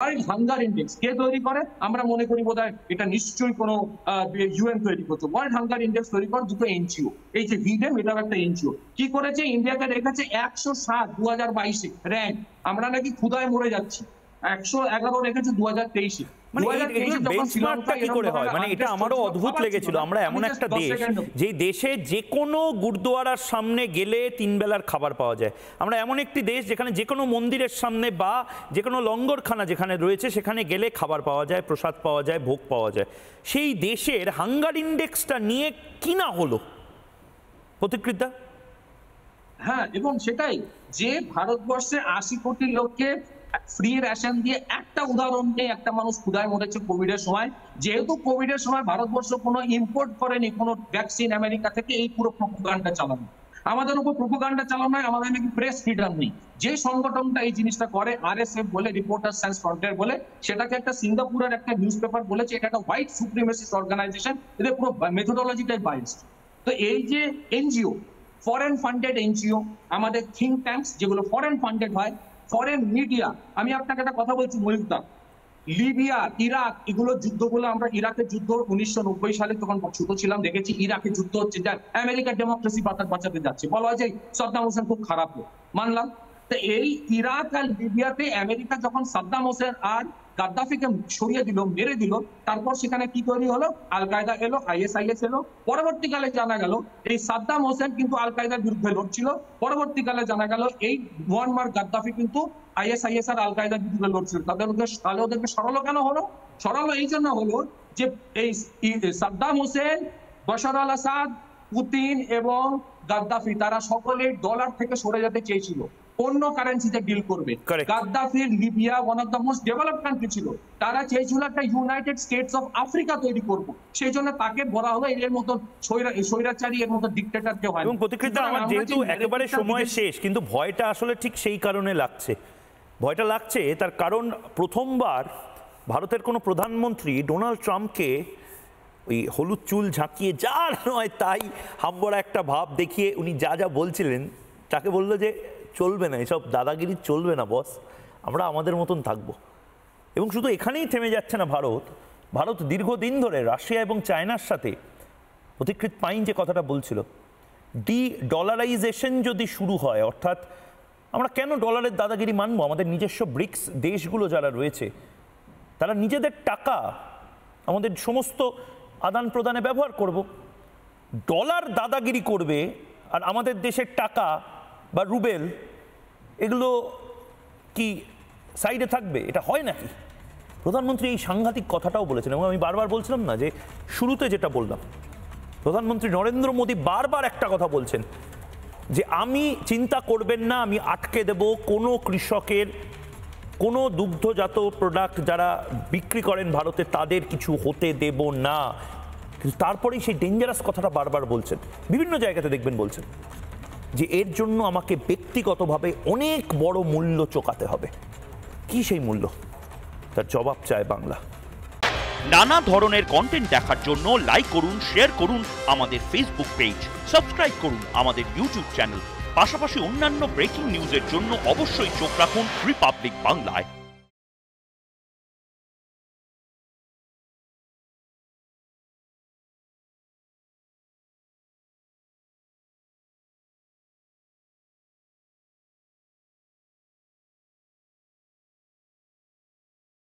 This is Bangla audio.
ওয়ার্ল্ড হাঙ্গার ইন্ডেক্স কে তৈরি করে? আমরা মনে করি বোধহয় এটা নিশ্চয়ই কোনো ইউএন তৈরি করছে। ওয়ার্ল্ড হাঙ্গার ইন্ডেক্স তৈরি করে দুটো এনজিও, এই যে ভিডেম, এটাও একটা এনজিও। কি করেছে? ইন্ডিয়াকে রেখেছে 107 2022-এ র্যাঙ্ক। আমরা নাকি ক্ষুধায় মরে যাচ্ছি। 111 রেখেছে 2023-এ। মানে বেঞ্চমার্কটা কি করে হয়? মানে এটা আমারও অদ্ভুত লেগেছিল। আমরা এমন একটা দেশ, যে দেশে যে কোনো গুরুদুয়ারার সামনে গেলে 3 বেলার খাবার পাওয়া যায়। আমরা এমন একটি দেশ যেখানে যে কোনো মন্দিরের সামনে বা যে কোনো লঙ্গরখানা যেখানে রয়েছে সেখানে গেলে খাবার পাওয়া যায়, প্রসাদ পাওয়া যায়, ভোগ পাওয়া যায়। সেই দেশের হাঙ্গার ইন্ডেক্সটা নিয়ে কি না হলো প্রতিকৃতা? হ্যাঁ, এবং সেটাই যে ভারতবর্ষে 80 কোটি লোককে ফ্রি রেশন দিয়ে একটা উদাহরণ নিয়ে একটা মানুষ ক্ষুধায় মরেছে কোভিড এর সময়। যেহেতু কোভিড এর সময় ভারতবর্ষ কোনো ইম্পোর্ট করেনি কোনো ভ্যাকসিন আমেরিকা থেকে, এই পুরো প্রোপাগান্ডা চালানো আমাদের উপর প্রোপাগান্ডা চালানো হয়। আমাদের নাকি প্রেস ফ্রিডম নেই। যে সংগঠনটা এই জিনিসটা করে, আরএসএফ বলে, রিপোর্টার সায়েন্স ফ্রন্টিয়ার বলে, সেটাকে একটা সিঙ্গাপুরের একটা নিউজ পেপার বলেছে এটা একটা হোয়াইট সুপ্রিমেসিস্ট অর্গানাইজেশন, এদের পুরো মেথোডোলজিটাই বাইসড। তো এই যে এনজিও, ফরেন ফান্ডেড এনজিও, আমাদের থিঙ্ক ট্যাঙ্কস যেগুলো ফরেন ফান্ডেড হয়, ফরেন মিডিয়া। আমি আপনাকে একটা কথা বলছি ময়ূকদা, লিবিয়া, ইরাক, এগুলো যুদ্ধগুলো আমরা, ইরাকের যুদ্ধ 1990 সালে তখন ছোট ছিলাম, দেখেছি ইরাকের যুদ্ধ হচ্ছে, যা আমেরিকার ডেমোক্রেসি বাঁচাতে যাচ্ছে। বলা হয় যে সাদ্দাম হোসেন খুব খারাপ, মানলাম। তো এই ইরাক আর লিবিয়াতে আমেরিকা যখন সাদ্দাম হোসেন আর গাদ্দাফিকে সরিয়ে দিল, মেরে দিল, তারপর সেখানে কি তৈরি হলো? আল কায়দা এলো, আইএসআইএস এলো। পরবর্তীকালে জানা গেল এই সাদ্দাম হোসেন কিন্তু আল কায়দার বিরুদ্ধে লড়ছিল। পরবর্তীকালে জানা গেল এই মুয়াম্মার গাদ্দাফি কিন্তু আইএসআইএস আর আল কায়দার বিরুদ্ধে লড়ছিল। তাহলে ওদেরকে সরালো কেন হলো? সরালো এই জন্য হলো যে এই সাদ্দাম হোসেন, বাশার আল আসাদ, পুতিন এবং গাদ্দাফি তারা সকলে ডলার থেকে সরে যেতে চেয়েছিল, অন্য কারেন্সিতে ডিল করবে। গাদ্দাফির Libya one of the most developed country ছিল, তারা চেয়েছিল একটা ইউনাইটেড স্টেটস অফ আফ্রিকা তৈরি করবো। সেই জন্য তাকে বলা হলো এর মতো স্বৈরাচারী, এর মতো ডিক্টেটর কেউ হয়। এবং প্রতিকৃতা, আমার যেহেতু একেবারে সময় শেষ, কিন্তু ভয়টা আসলে ঠিক সেই কারণে লাগছে। ভয়টা লাগছে তার কারণ প্রথমবার ভারতের কোনো প্রধানমন্ত্রী ডোনাল্ড ট্রাম্পকে ওই হলুদ চুল ঝাঁকিয়ে যার নয় তাই হাম্বড়া একটা ভাব দেখিয়ে উনি যা যা বলছিলেন, তাকে বললো যে চলবে না, এসব দাদাগিরি চলবে না বস, আমরা আমাদের মতন থাকবো। এবং শুধু এখানেই থেমে যাচ্ছে না ভারত দীর্ঘদিন ধরে রাশিয়া এবং চায়নার সাথে, প্রতিকৃত পাইন যে কথাটা বলছিল, ডলারাইজেশন যদি শুরু হয়, অর্থাৎ আমরা কেন ডলারের দাদাগিরি মানবো? আমাদের নিজস্ব ব্রিক্স দেশগুলো যারা রয়েছে তারা নিজেদের টাকা আমাদের সমস্ত আদান প্রদানে ব্যবহার করব। ডলার দাদাগিরি করবে আর আমাদের দেশের টাকা বা রুবেল এগুলো কি সাইডে থাকবে? এটা হয় নাকি? প্রধানমন্ত্রী এই সাংঘাতিক কথাটাও বলেছেন। এবং আমি বারবার বলছিলাম না যে শুরুতে যেটা বললাম, প্রধানমন্ত্রী নরেন্দ্র মোদী বারবার একটা কথা বলছেন যে আমি চিন্তা করবেন না, আমি আটকে দেব কোনো কৃষকের কোনো দুগ্ধজাত প্রোডাক্ট যারা বিক্রি করেন ভারতে তাদের কিছু হতে দেব না। কিন্তু তারপরেই সেই ডেঞ্জারাস কথাটা বারবার বলছেন, বিভিন্ন জায়গাতে দেখবেন বলছেন যে এর জন্য আমাকে ব্যক্তিগতভাবে অনেক বড় মূল্য চোকাতে হবে। কি সেই মূল্য? তার জবাব চায় বাংলা। নানা ধরনের কন্টেন্ট দেখার জন্য লাইক করুন, শেয়ার করুন আমাদের ফেসবুক পেজ, সাবস্ক্রাইব করুন আমাদের ইউটিউব চ্যানেল। পাশাপাশি অন্যান্য ব্রেকিং নিউজের জন্য অবশ্যই চোখ রাখুন রিপাবলিক বাংলায়।